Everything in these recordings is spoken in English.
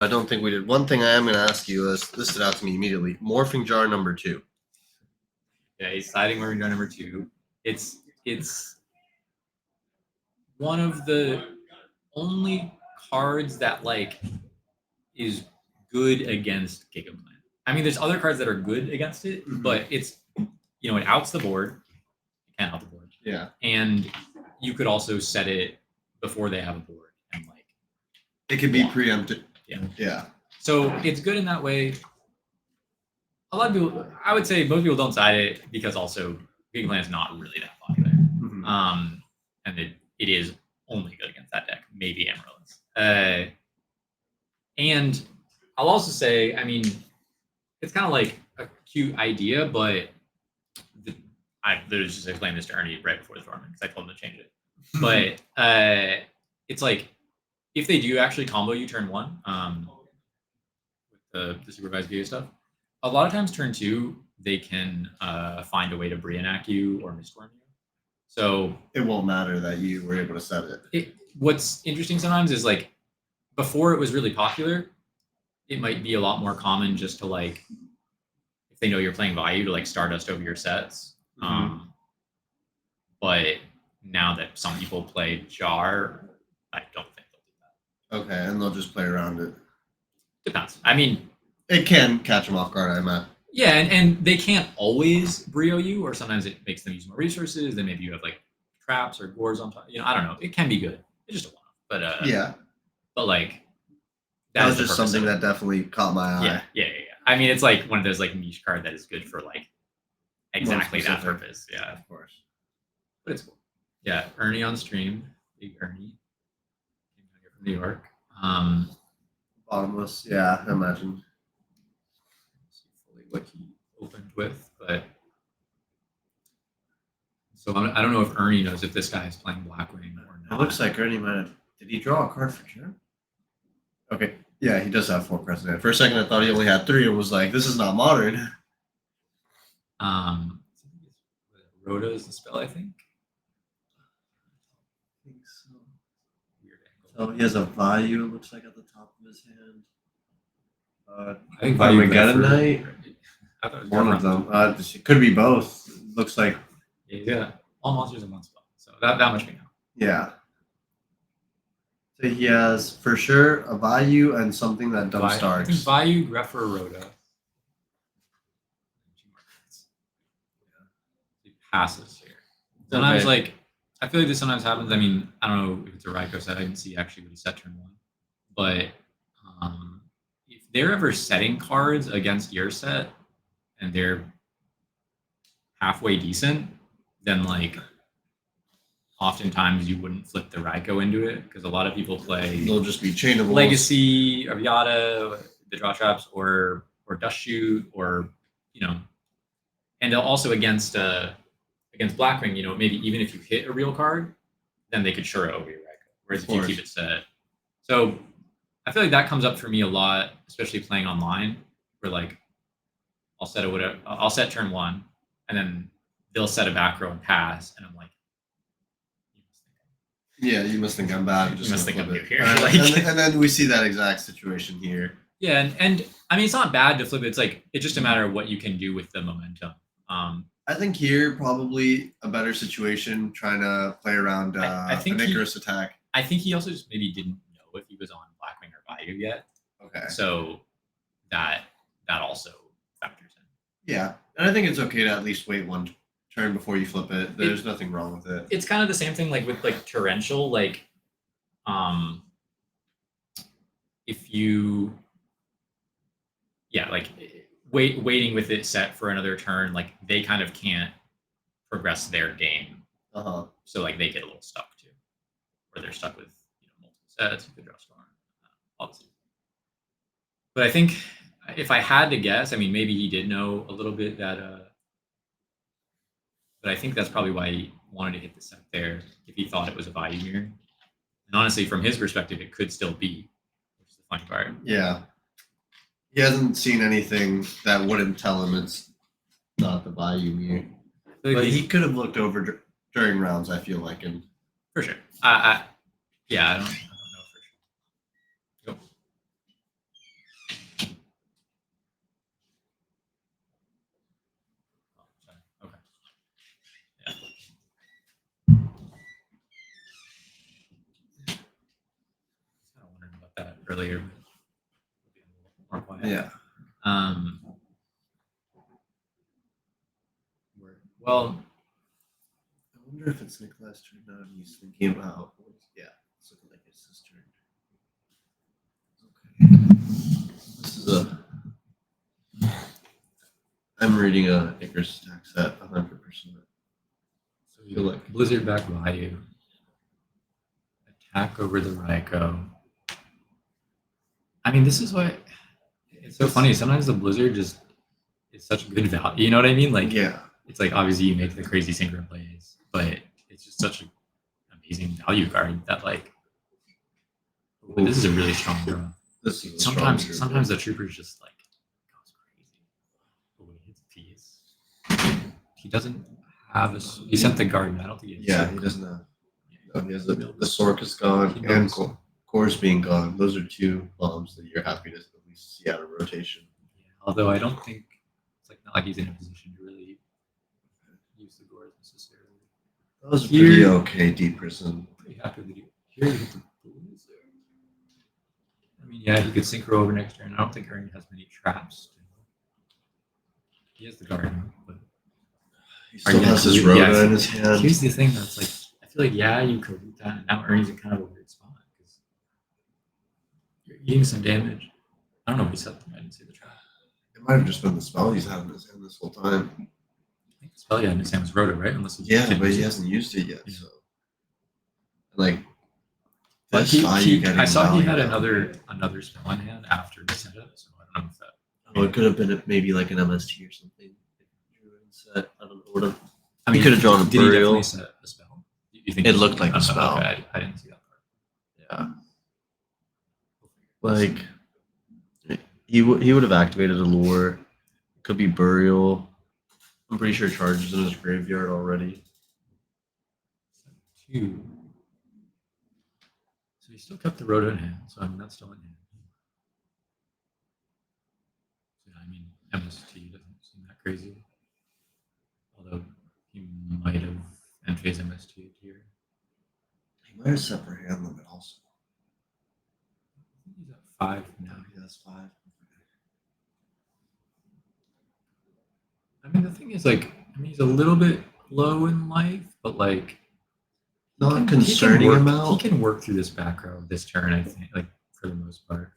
I don't think we did. One thing I am going to ask you is this stood out to me immediately. Morphing jar number 2. Okay, sliding morphing jar number 2. It's one of the only cards that like is good against Gigaplant. I mean, there's other cards that are good against it, but it's it outs the board. It can't out the board. Yeah. And you could also set it before they have a board and like it could be preempted. Yeah. Yeah. So it's good in that way. A lot of people, I would say most people don't side it because also Gigaplant is not really that popular. And it is only good against that deck, maybe Amaryllis. And I'll also say, I mean, it's kind of like a cute idea, but I literally just explained this to Ernie right before the tournament because I told him to change it. But it's like if they do actually combo you turn 1 with the supervised Giga stuff, a lot of times turn 2 they can find a way to Brionac you or Mistorm you. So it won't matter that you were able to set it. What's interesting sometimes is like before it was really popular, it might be a lot more common just to like if they know you're playing value to like Stardust over your sets. But now that some people play Jar, I don't think they'll do that. Okay, and they'll just play around it. Depends. I mean, it can catch them off guard, I imagine. Yeah, and they can't always Brio you, or sometimes it makes them use more resources. Then maybe you have like traps or gores on top. I don't know. It can be good. It's just a one-off. But yeah. But like that was just something that definitely caught my eye. Yeah. I mean, it's like one of those like niche card that is good for like exactly that purpose. Yeah, of course. But it's cool. Yeah, Ernie on stream, big Ernie, came down here from New York. Bottomless, yeah, I imagine. What he opened with, but so I don't know if Ernie knows if this guy is playing Blackwing or not. It looks like Ernie might have. Did he draw a card for sure? Okay, yeah, he does have 4 cards in it. For a second, I thought he only had 3 and was like, "This is not modern." Rhoda is the spell, I think. I think so. Weird angle. So he has a value. It looks like at the top of his hand. I think Armageddon Knight. One of them. It could be both. It looks like. Yeah. All monsters in one spell. So that much we know. Yeah. So he has for sure a value and something that dump starts. Value, Greffer, Rhoda. He passes here. Sometimes like I feel like this sometimes happens. I mean, I don't know if it's a Raikou set. I didn't see actually what he set turn 1. But if they're ever setting cards against your set and they're halfway decent, then like oftentimes you wouldn't flip the Raikou into it because a lot of people play. They'll just be chainables. Legacy, Aviata, the draw traps, or Dust Shoot, or and also against Blackwing, maybe even if you hit a real card, then they could Shura over your Raikou. Whereas if you keep it set, so I feel like that comes up for me a lot, especially playing online, where like I'll set turn 1, and then they'll set a back row and pass, and I'm like, you must think I'm bad. You must think I'm good here. And then we see that exact situation here. Yeah, and I mean it's not bad to flip it. It's like it's just a matter of what you can do with the momentum. I think here probably a better situation trying to play around an Icarus attack. I think he also just maybe didn't know if he was on Blackwing or Bayou yet. Okay. So that also factors in. Yeah, and I think it's okay to at least wait 1 turn before you flip it. There's nothing wrong with it. It's kind of the same thing like with like Torrential, like if you like waiting with it set for another turn, like they kind of can't progress their game. So like they get a little stuck too, or they're stuck with multiple sets. You could draw Storm, obviously. But I think if I had to guess, I mean maybe he did know a little bit that. But I think that's probably why he wanted to hit the set there if he thought it was a value mirror. And honestly, from his perspective, it could still be, which is the funny part. Yeah. He hasn't seen anything that wouldn't tell him it's not the value mirror. But he could have looked over during rounds, I feel like. And for sure. I don't know for sure. Go. earlier. More quiet. Yeah. Well, I wonder if it's Nicholas turn now and he's thinking about. Yeah, it's looking like it's his turn. Okay. This is a. I'm reading a Icarus stack set 100%. So you like Blizzard back value. Attack over the Raikou. I mean, this is why it's so funny. Sometimes the Blizzard just is such good value. You know what I mean? Like, yeah, it's like obviously you make the crazy synchro plays, but it's just such an amazing value card that like. But this is a really strong draw. This is sometimes the troopers just like goes crazy. Oh, he hits a piece. He doesn't have a. He sent the garden. I don't think he. Yeah, he doesn't have. No, he has the Sork is gone and Core's being gone. Those are two bombs that you're happy to at least see out of rotation. Yeah, although I don't think it's like not like he's in a position to really use the Gores necessarily. That was a pretty okay deep prison. Pretty happy with it. Here you hit the Blizzard. I mean, yeah, he could synchro over next turn. I don't think Ernie has many traps. He has the garden, but he still has his Rhoda in his hand. Here's the thing that's like, I feel like, yeah, you could do that. Now Ernie's in kind of a weird spot because you're eating some damage. I don't know if he said that. I didn't see the trap. It might have just been the spell he's had in his hand this whole time. I think the spell he had in his hand was Rhoda, right? Unless but he hasn't used it yet. Yeah. So, like, but I saw he had another spell in hand after the setup, so I don't know if that. Oh, it could have been maybe like an MST or something. Set. I don't know what. I mean, he could have drawn a Did burial. He definitely set a spell? You think it looked like a spell? Okay, I didn't see that part. Yeah. Like he would have activated a lure. Could be burial. I'm pretty sure charges in his graveyard already. 2. So he still kept the Rhoda in hand, so I mean that's still in hand. So, I mean MST doesn't seem that crazy. Although he might have end phase MST here. He might have set for hand limit also. He's at 5 now. He has 5. I mean, the thing is, like, he's a little bit low in life, but like, not concerning amount. He can work through this back row this turn, I think, like for the most part.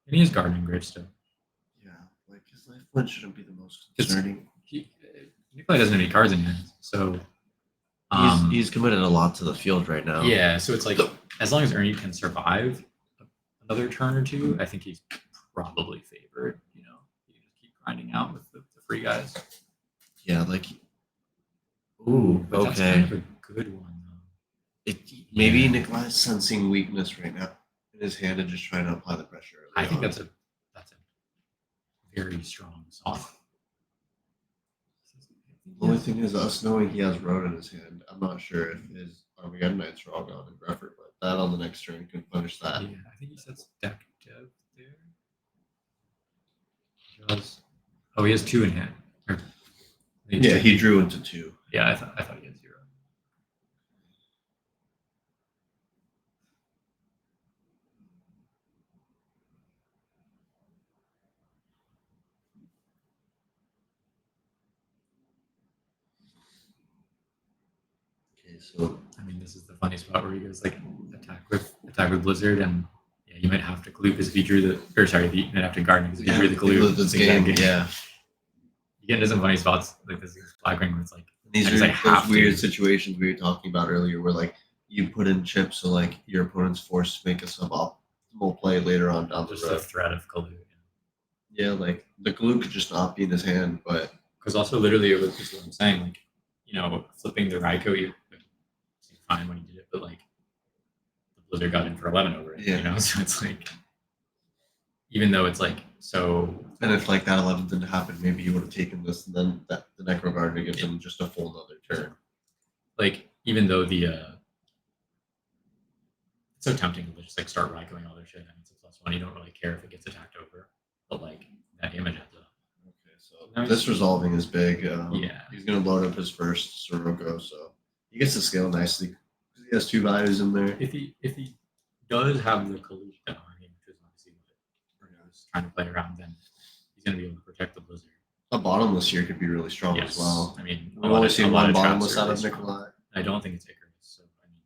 And he is gardening grave still. Yeah, like his life point shouldn't be the most concerning. Nikolai doesn't have any cards in hand, so he's committed a lot to the field right now. Yeah, so it's like as long as Ernie can survive another turn or two, I think he's probably favored. You know, you just keep grinding out with the free guys. Yeah, like. Ooh, but okay. That's kind of a good one though. Maybe Nikolai's sensing weakness right now in his hand and just trying to apply the pressure. I think that's a very strong song. The only thing is, us knowing he has Road in his hand, I'm not sure if his Armageddon Knights are all gone in Grefford, but that on the next turn can punish that. Yeah, I think he sets deck dev there. He has 2 in hand. Yeah, he drew into 2. Yeah, I thought he had 0. So I mean, this is the funny spot where he goes like attack with Blizzard, and yeah, you might have to glue because if he drew you might have to garden because if you drew the glue. This game, yeah. You get into some funny spots like this Black Ring where it's like these are like those weird situations we were talking about earlier, where like you put in chips, so like your opponent's forced to make a suboptimal play later on down the road. Just the threat of glue. Yeah, like the glue could just not be in his hand, but because also literally it was just what I'm saying, like flipping the Raikou. Fine when he did it, but like the Blizzard got in for 11 over it, so it's like even though it's like so. And if like that 11 didn't happen, maybe he would have taken this, and then the Necro Gardener gives him just a full another turn. Like even though the it's so tempting to just like start Raikouing all their shit. I mean, it's a +1. You don't really care if it gets attacked over, but like that damage adds up. Okay, so this resolving is big. Yeah, he's gonna load up his first Sirocco, so. He gets to scale nicely because he has 2 values in there. If he does have the collusion, which is not just trying to play around, then he's going to be able to protect the blizzard. A bottomless here could be really strong as well. I mean, I've only seen one bottomless traps out are of really strong. Nikolai. I don't think it's Icarus. So I mean,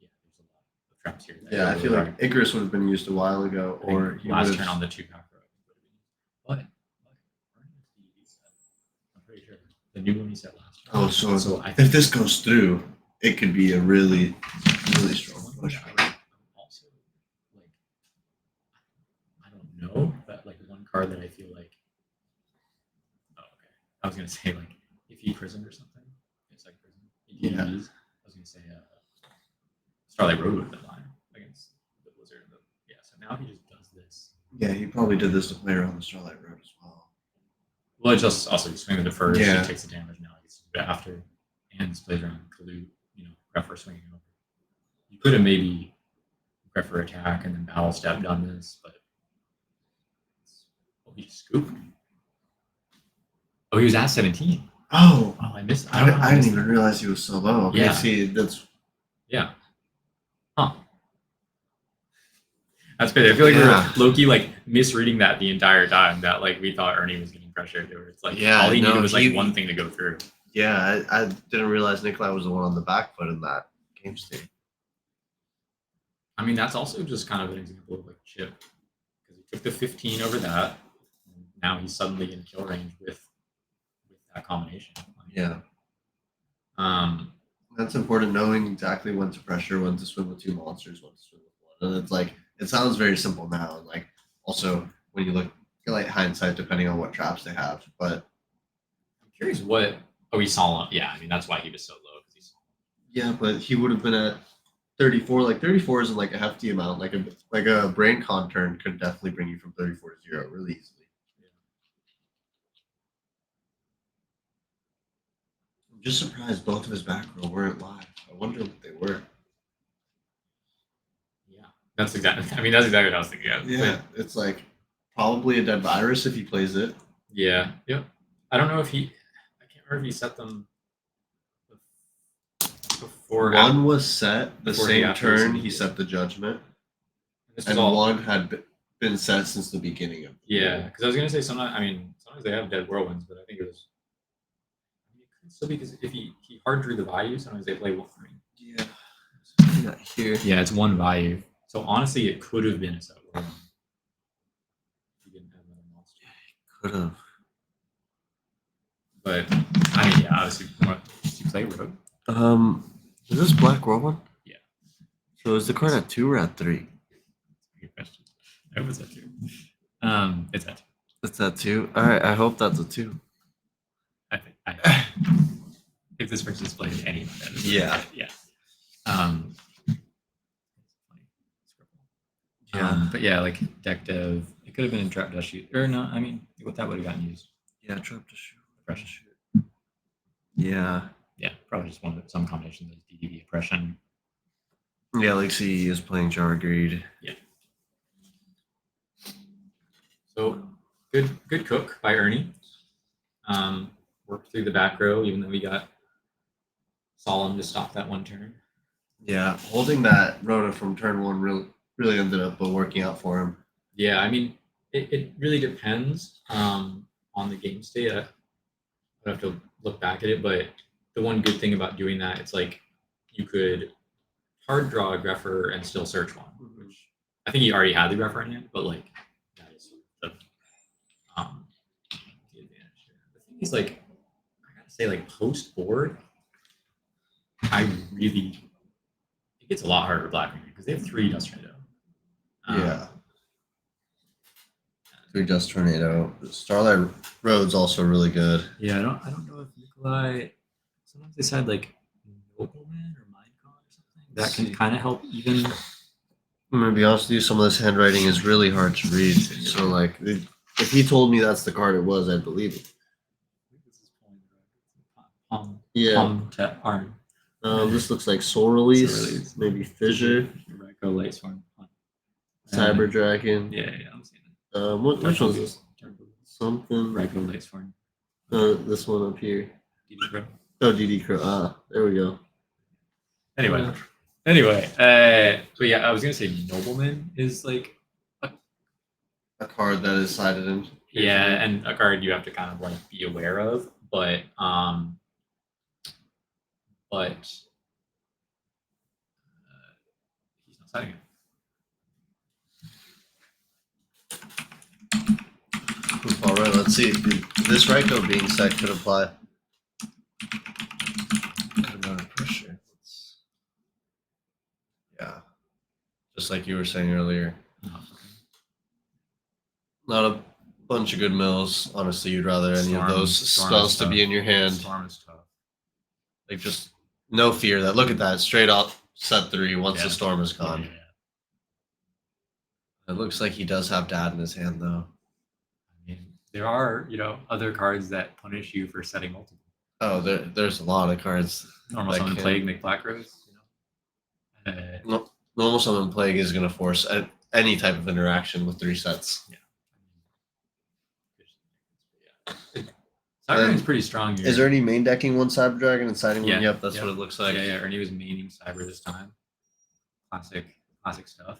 yeah, there's a lot of traps here. Yeah, I feel like Icarus would have been used a while ago, or he last would turn on have. the 2-pack row. But I'm pretty sure the new one he said last turn. Oh, so I if this goes through, it could be a really, really strong push. Also, like, I don't know, but like one card that I feel like. Oh, okay. I was gonna say like if he prisoned or something, it's like prison. Yeah. I was gonna say Starlight Road would have been fine against the Blizzard. Yeah. So now he just does this. Yeah, he probably did this to play around the Starlight Road as well. Well, it just also swinging the first. Yeah. He takes the damage now. He gets to do it after, and plays around Kalu. Greffer swinging over. You could have maybe Greffer attack and then battle step done this, but he just scooped. Oh, he was at 17. Oh, I missed. I didn't even realize he was so low. Okay, Yeah. see, that's Huh. That's crazy. I feel like we were low-key like misreading that the entire time. That like we thought Ernie was getting pressured. It's like all he needed was like one thing to go through. Yeah, I didn't realize Nikolai was the one on the back foot in that game state. I mean, that's also just kind of an example of like chip, because he took the 15 over that. And now he's suddenly in kill range with that combination. Yeah. That's important, knowing exactly when to pressure, when to swim with two monsters, when to swim with one. And it's like, it sounds very simple now. And like, also when you look at like hindsight, depending on what traps they have. But I'm curious what. Oh, he saw him. Yeah, I mean that's why he was so low. Yeah, but he would have been at 34. Like 34 isn't like a hefty amount. Like a brain con turn could definitely bring you from 34 to 0 really easily. I'm just surprised both of his back row weren't live. I wonder what they were. Yeah, that's exactly what I was thinking of. Yeah, it's like probably a dead virus if he plays it. Yeah. Yep. I don't know if I can't remember if he set them before. One was set the before same turn he set the judgment, and one had been set since the beginning of. Yeah, because I was gonna say sometimes they have dead whirlwinds, but I think it was. It could still be because if he hard drew the value, sometimes they play one. Yeah. Not here. Yeah, it's one value. So honestly, it could have been a set whirlwind. He didn't have another monster. Could have. But I mean, yeah, obviously, did you play Rogue? Is this Black Whirlwind? Yeah. So is the card at 2 or at 3? Good question. I hope it's at 2. It's at 2. It's at 2. All right, I hope that's a 2. I think if this person is playing any of them. Yeah. Yeah. But yeah, like deck dev, it could have been in trap dust shoot, or no. I mean, what that would have gotten used. Yeah, trap dust shoot. Oppression shoot. Yeah. Yeah, probably just some combination of DDV oppression. Yeah, like CE is playing Jar Greed. Yeah. So good cook by Ernie. Worked through the back row, even though we got Solemn to stop that one turn. Yeah, holding that Rhoda from turn 1 really ended up working out for him. Yeah, I mean, it really depends on the game state. I'd have to look back at it, but the one good thing about doing that, it's like you could hard draw a Greffer and still search one, which I think he already had the Greffer in hand, but like that is the advantage here. The thing is, like, I gotta say, like post board, it gets a lot harder with Black because they have 3 Dust Tornado. Yeah. 3 Dust Tornado. Starlight Road's also really good. Yeah, I don't know if Nikolai. Sometimes they said like Nobleman or Mindcon or something. That can kind of help even. I'm gonna be honest with you. Some of this handwriting is really hard to read. So like, if he told me that's the card it was, I'd believe it. Yeah. This looks like Soul Release, maybe Fissure, Light Swarm, Cyber Dragon. Yeah, I'm seeing it. Which one's this? Something. Light Swarm. This one up here. DD Crow. Oh, DD Crow. There we go. Anyway, so yeah, I was gonna say Nobleman is like a card that is sided in. Yeah, and a card you have to kind of like be aware of, but he's not siding it. All right, let's see. This right code being set could apply. Amount of pressure. Yeah, just like you were saying earlier. Not a bunch of good mills. Honestly, you'd rather any of those spells to be in your hand. Storm is tough. Like just no fear that. Look at that, straight up set 3 once the storm is gone. It looks like he does have dad in his hand though. I mean, there are other cards that punish you for setting multiple. Oh, there's a lot of cards. Normal Summon Plague, make Black Rose. Normal Summon Plague is going to force any type of interaction with 3 sets. Yeah. Cyber is pretty strong here. Is Ernie main decking one Cyber Dragon and siding one? Yep, that's what it looks like. Yeah, Ernie was maining Cyber this time. Classic stuff.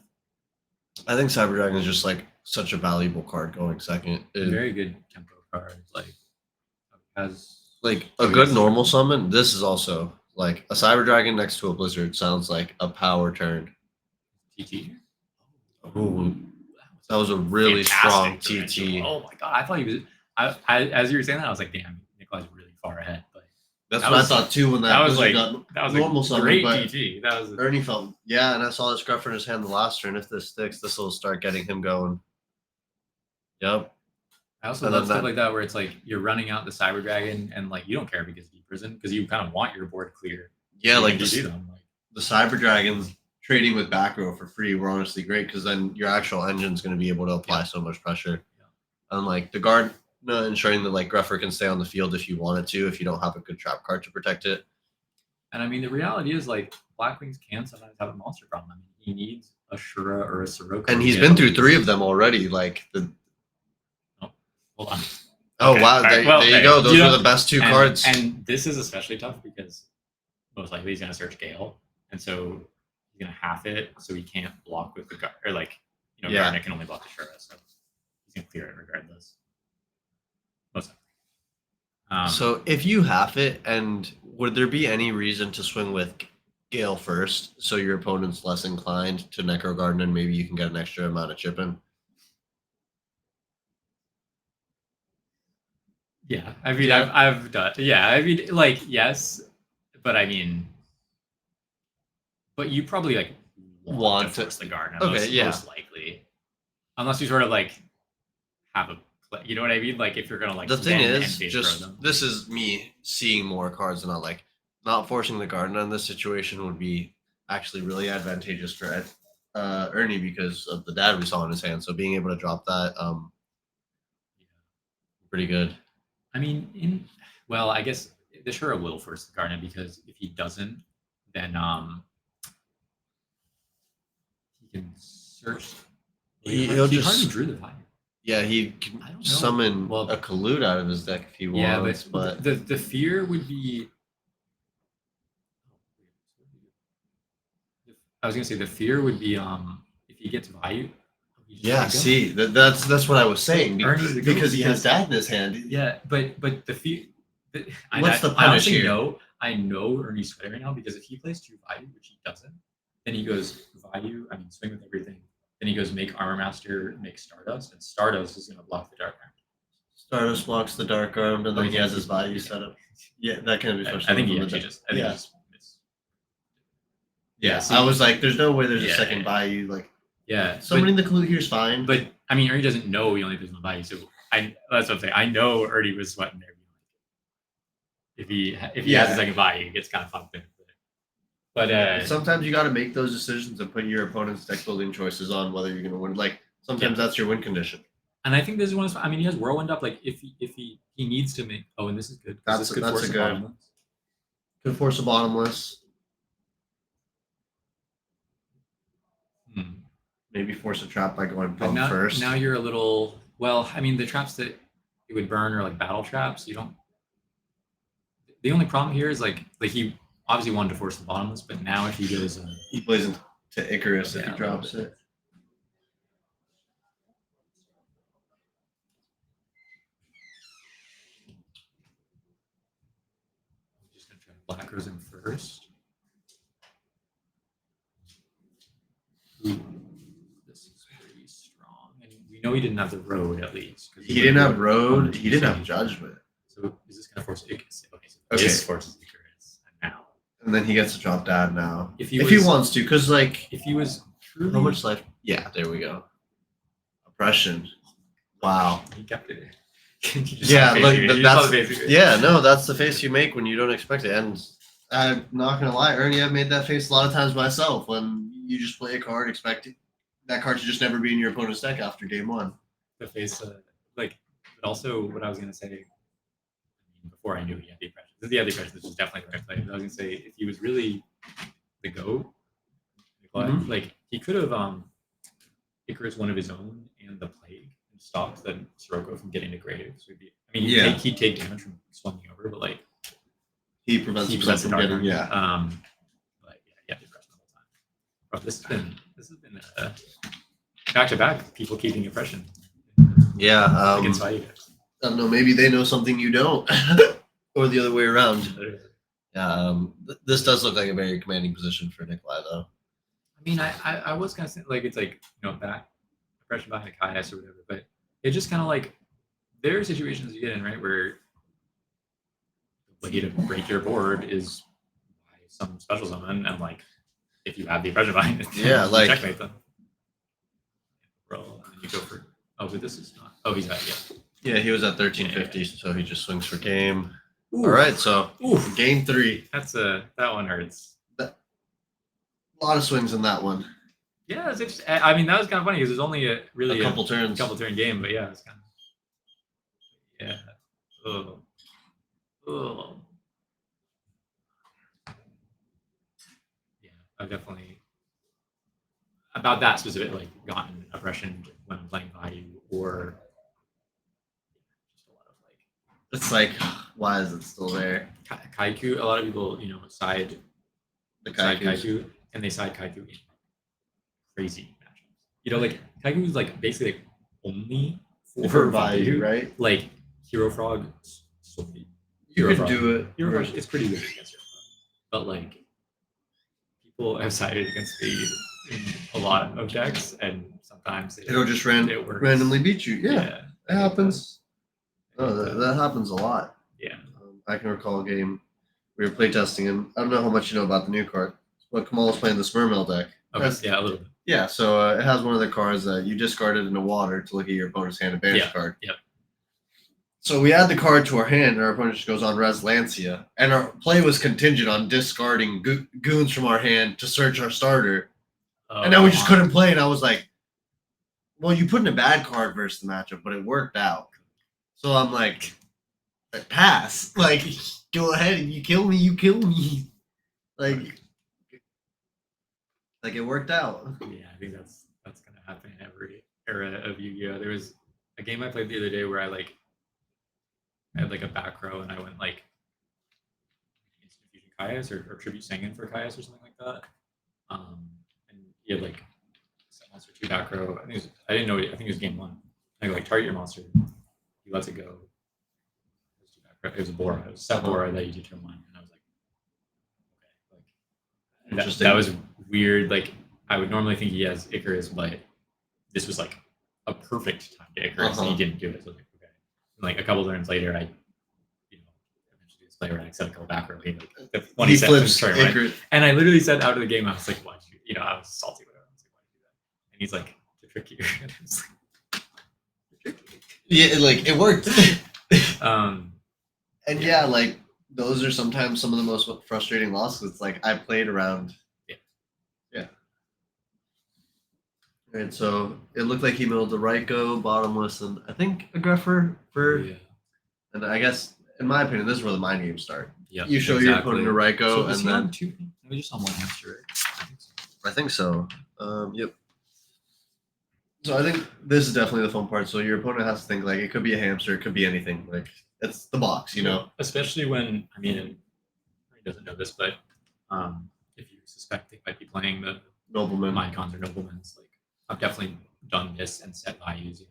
I think Cyber Dragon is just like such a valuable card going second. Very good tempo card. Like has like a good normal summon. This is also like a Cyber Dragon next to a Blizzard sounds like a power turn. TT. Ooh, that was a really strong TT. Oh my god, I thought he was. As you were saying that, I was like, damn, Nikolai's really far ahead. But that's what I thought too when that was like normal summon. Great TT. That was Ernie felt and I saw the Scruffer in his hand the last turn. If this sticks, this will start getting him going. Yep. I also love stuff like that where it's like you're running out the Cyber Dragon and like you don't care if it gets deep prison because you kind of want your board clear. Yeah, like the Cyber Dragons trading with back row for free were honestly great because then your actual engine's going to be able to apply so much pressure. And like the guard ensuring that like Gruffer can stay on the field if you wanted to, if you don't have a good trap card to protect it. And I mean, the reality is like Blackwings can sometimes have a monster problem. I mean, he needs a Shura or a Sirocco. And he's been through 3 of them already. Like the. Oh, hold on. Oh okay. Wow! There you go. Those are the best 2 cards. And this is especially tough because most likely he's going to search Gale, and so he's going to half it, so he can't block with the guard, or like Garnet can only block the Shura, so he's going to clear it regardless. Most likely. So if you half it, and would there be any reason to swing with Gale first, so your opponent's less inclined to Necro Garden, and maybe you can get an extra amount of chip in? Yeah, I mean, I've done. Yeah, I mean, like yes, but I mean, but you probably like want to force the Garden. Okay, most likely, unless you sort of like have a. You know what I mean? Like if you're gonna like the thing is, just this is me seeing more cards and not forcing the Garden on this situation would be actually really advantageous for Ernie because of the dad we saw in his hand. So being able to drop that, pretty good. I mean, I guess the Shura will force the Garden because if he doesn't, then he can search. He'll he just hardly drew the value. Yeah, he can summon a Collude out of his deck if he wants. But the fear would be. I was gonna say the fear would be if he gets value. Yeah, see that's what I was saying because he has dad in his hand. Yeah, but the fear. What's the punish here? I know Ernie's sweating right now because if he plays 2 value, which he doesn't, then he goes value. I mean, swing with everything. Then he goes make Armor Master, make Stardust, and Stardust is going to block the Dark Arm. Stardust blocks the Dark Arm, and then he has his value set up. Yeah, that can be special. I think he actually just. Yeah, I was like, there's no way there's a second value. Like, summoning the Collude here is fine. But I mean, Ernie doesn't know he only plays 1 value, so that's what I'm saying. I know Ernie was sweating there. If he has a second value, he gets kind of fucked in. But sometimes you got to make those decisions and put your opponent's deck building choices on whether you're going to win. Like sometimes that's your win condition. And I think this is one. I mean, he has Whirlwind up. Like if he needs to make. Oh, and this is good. That's a good. Could force a bottomless. Maybe force a trap by going pump first. Now you're a little. Well, I mean, the traps that it would burn are like battle traps. You don't. The only problem here is like he obviously wanted to force the bottomless, but now if he goes, he plays into Icarus if he drops it. Black goes in first. Ooh, this is pretty strong. And we know he didn't have the road at least. He didn't have road. He didn't have judgment. So is this gonna force Icarus? Okay, so Okay. this forces Icarus now. And then he gets to drop dad now. If he wants to, because like if he was truly how much life? Yeah, there we go. Oppression. Wow. he kept it. Yeah, look, that's the face you make when you don't expect it. And I'm not gonna lie, Ernie, I've made that face a lot of times myself when you just play a card expecting that card to just never be in your opponent's deck after game one. The face, but also what I was gonna say before I knew he had the oppression. This is the other oppression. This is definitely the right play. I was gonna say if he was really the GOAT, like he could have Icarus one of his own and the plague and stopped the Sirocco from getting to grave. So he'd take damage from swinging over, but like he prevents himself from getting but yeah, he had the oppression the whole time. Bro, this has been back to back people keeping oppression. Yeah, against value decks. I don't know, maybe they know something you don't, or the other way around. Yeah, this does look like a very commanding position for Nikolai, though. I mean, I was kind of saying, like, it's like, back oppression behind a Kaias or whatever, but it just kind of like, there are situations you get in, right, where the way to break your board is by some special summon, and like, if you have the oppression behind it, yeah, like checkmate them. Roll, and then you go for, but this is not, he's at, yeah, he was at 1350, so he just swings for game. Ooh. All right, so Ooh. game 3. That one hurts. A lot of swings in that one. Yeah, it's interesting. I mean, that was kind of funny because it was only a couple turn game, but yeah, it's kind of yeah. I've definitely about that specific gotten oppression when I'm playing value or just a lot of it's like why is it still there? Kaiku. A lot of people side Kaiku and they side Kaiku in crazy matchups. Kaiku is basically only for value, right? Like Hero Frog. You can do it. Hero Frog is pretty good against Hero Frog, but people have sided against me in a lot of decks, and sometimes it'll just randomly beat you. Yeah, it happens. That happens a lot. Yeah, I can recall a game we were playtesting, and I don't know how much you know about the new card, but Kamal was playing the Smurmel deck. Okay, a little bit. Yeah, so it has one of the cards that you discarded in the water to look at your opponent's hand and banish card. Yep. So we add the card to our hand, and our opponent just goes on Res Lancia, and our play was contingent on discarding goons from our hand to search our starter. And then we just couldn't play, and I was like, well, you put in a bad card versus the matchup, but it worked out. So I'm like, pass. Go ahead and you kill me, you kill me. It worked out. Yeah, I think that's gonna happen in every era of Yu-Gi-Oh! There was a game I played the other day where I had a back row and I went Instant Fusion Kaias or Tribute Sangan for Kaias or something like that. And he had set monster 2 back row. I didn't know it. I think it was game 1. I go target your monster. He lets it go. It was a Bora. It was set Bora that you did turn 1, and I was okay. That was weird. I would normally think he has Icarus, but this was a perfect time to Icarus, and he didn't do it. So okay. And, a couple turns later, I eventually this play where I set a couple back row. He flips Icarus. And I literally said out of the game, I was like, "Why did you?" I was salty, whatever. I was like, "Why did you do that?" And he's like, "To trick you." And I was yeah, it worked. And yeah, those are sometimes some of the most frustrating losses. It's I played around. Yeah. And so it looked like he milled the Raiko, bottomless, and I think a Greffer for. Yeah. And I guess, in my opinion, this is where the mind games start. Yeah. You show your opponent a Raiko, so and then two. We just on one hamster. I think so. Yep. So I think this is definitely the fun part. So your opponent has to think it could be a hamster, it could be anything. It's the box, Especially when he doesn't know this, but if you suspect they might be playing the Nobleman, Minecons or Noblemans, I've definitely done this and set values,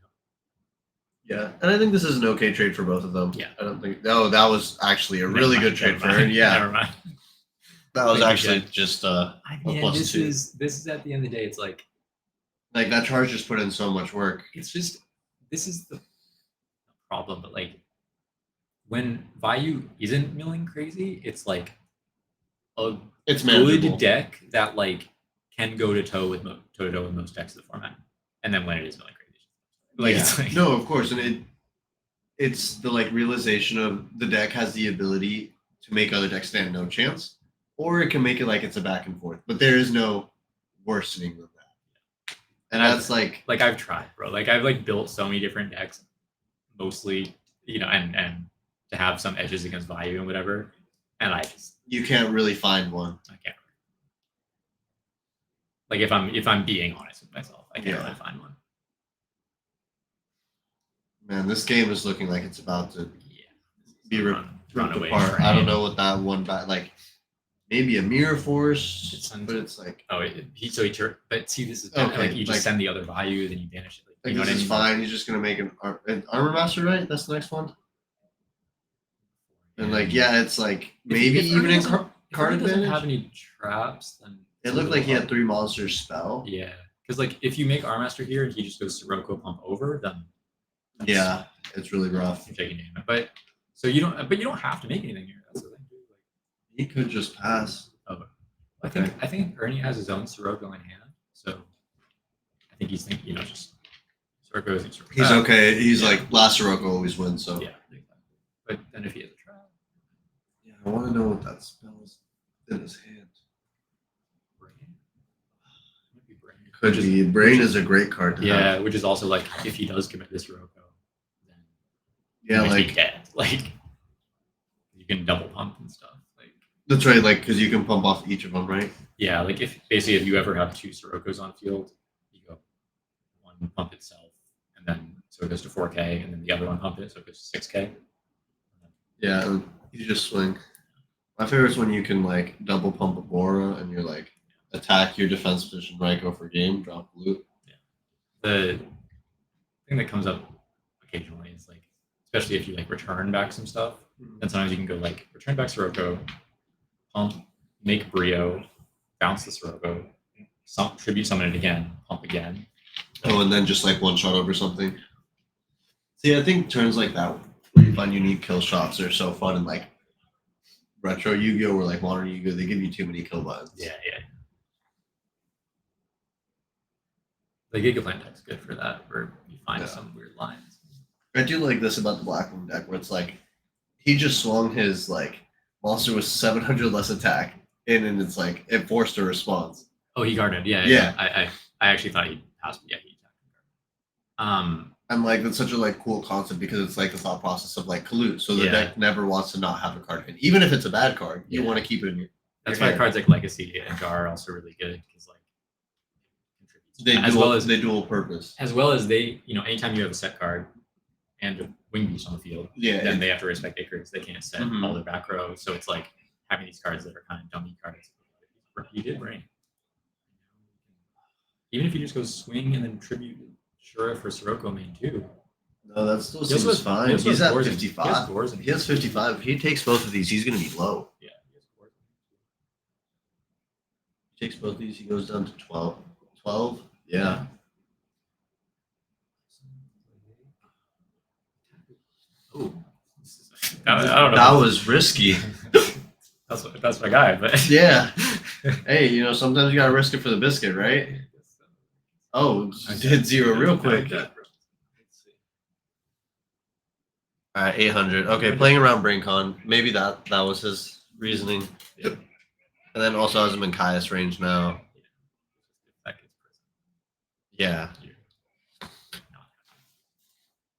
Yeah, and I think this is an okay trade for both of them. Yeah. I don't think. No, that was actually a really good trade for her. Never Yeah, mind. that was Thank you, actually Jen. just I a mean, plus this 2. is at the end of the day, it's like That charge just put in so much work. it's just this is the problem, but like when Vayu isn't milling crazy, it's like a It's manageable. good deck that like can go to toe with most decks of the format, and then when it is milling crazy, like Yeah. it's like No, of course, and it's the like realization of the deck has the ability to make other decks stand no chance, or it can make it like it's a back and forth, but there is no worsening than that. And I've- that's like I've tried, bro. Like I've like built so many different decks, mostly and to have some edges against Vayu and whatever, and you can't really find one. I can't. Like if I'm being honest with myself, I can't really find one. Man, this game is looking like it's about to be ripped away. apart. I don't know what that one like maybe a mirror force, but it's like but see, this is okay, like you just send the other value, then you banish it. Like, you know this is fine. He's just gonna make an armor master, right? That's the next one. And like it's like maybe even in card advantage. Doesn't have any traps, then it looked like he had 3 monsters spell. Yeah, because like if you make armor master here and he just goes Sirocco pump over, then it's really rough. You're taking damage, but you don't have to make anything here. That's the thing. Like, he could just pass. Oh, I think Ernie has his own Sirocco in hand, so I think he's thinking, just Sirocco isn't Sirocco. He's okay. He's like last Sirocco always wins, so yeah, exactly. But then if he has a trap, I want to know what that spell is in his hand. Could be. Brain is a great card to have. Which is also like if he does commit this Sirocco, then like be dead. Like you can double pump and stuff. Like that's right, like because you can pump off each of them, right? Yeah, like if you ever have 2 Siroccos on field, you go one pump itself, and then so it goes to 4K, and then the other one pump it, so it goes to 6K. Yeah, and you just swing. My favorite is when you can like double pump a Bora and you're like attack your defense position, right? Go for game, drop loot. Yeah. The thing that comes up occasionally is like, especially if you like return back some stuff, then sometimes you can go like return back Sirocco, pump, make Brio, bounce the Sirocco, tribute summon it again, pump again. Oh, and then just like one shot over something. See, I think turns like that where you find unique kill shots are so fun, and like retro Yu-Gi-Oh or like modern Yu-Gi-Oh, they give you too many kill buttons. Yeah. The Gigaplant deck's good for that, where you find some weird lines. I do like this about the Black Room deck, where it's like he just swung his like monster with 700 less attack in, and it's like it forced a response. Oh, he guarded. Yeah. I actually thought he passed. Yeah, he attacked. And like that's such a like cool concept because it's like the thought process of like Kalut. So the deck never wants to not have a card in, even if it's a bad card. You want to keep it in your. That's why cards like Legacy and Jar are also really good because like they dual purpose. As well as they, anytime you have a set card and a Wing Beast on the field, then they have to respect Icarus. They can't set all their back row. So it's like having these cards that are kind of dummy cards. You did brain. Even if you just go swing and then tribute Shura for Sirocco main too. No, that still seems fine. He's at 55. He has 55. If he takes both of these, he's going to be low. Yeah. He takes both of these, he goes down to 12. 12? Yeah. Oh, I don't know. That was risky. That's my guy, but yeah. Hey, sometimes you gotta risk it for the biscuit, right? Oh, I did 0 real quick. All right, 800. Okay, playing around BrainCon. Maybe that was his reasoning. Yep. And then also has him in Caius range now. Yeah.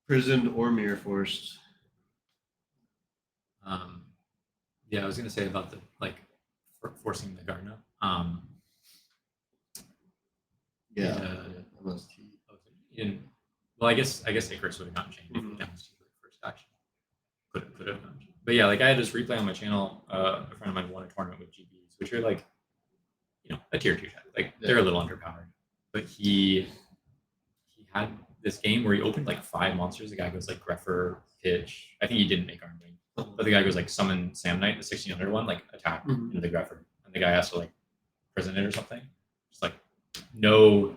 Prisoned or mirror forced. Yeah, I was gonna say about the forcing the Gardner. Well, I guess Icarus would have gotten changed if it was the first action. Could have done. But yeah, like I had this replay on my channel. A friend of mine won a tournament with GBs, which are like, a tier 2 deck. Like they're a little underpowered, but he had this game where he opened like 5 monsters. The guy goes like Greffer, Pitch. I think he didn't make Arm Ring. But the guy goes like summon Sam Knight, the 1600 one, like attack into the Greffer. And the guy has to like prison it or something. Just like no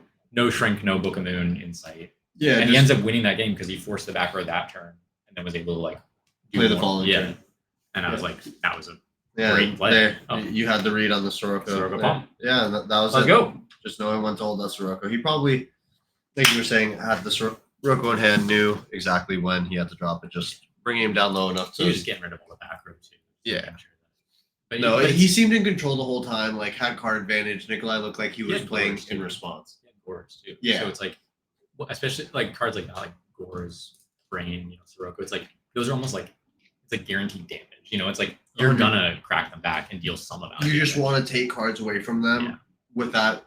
shrink, no Book of Moon in sight. Yeah, and he ends up winning that game because he forced the back row that turn and then was able to like play the following turn. And I was like, that was a Yeah, great play. there. Oh. You had the read on the Sirocco. Sirocco palm. Yeah, and that was Let's it. go. Just knowing when to hold that Sirocco. He probably, like you were saying, had the Sirocco in hand, knew exactly when he had to drop it, just bringing him down low enough to. He was just getting rid of all the back row too. Yeah. But No, he seemed in control the whole time, like had card advantage. Nikolai looked like he was had playing Gores, in too. response. He had Gores too. Yeah. So it's like, especially like cards like that, like Gores, Brain, Sirocco. It's like those are almost like it's like guaranteed damage. It's like you're gonna crack them back and deal some amount. You of just damage. want to take cards away from them Yeah. with that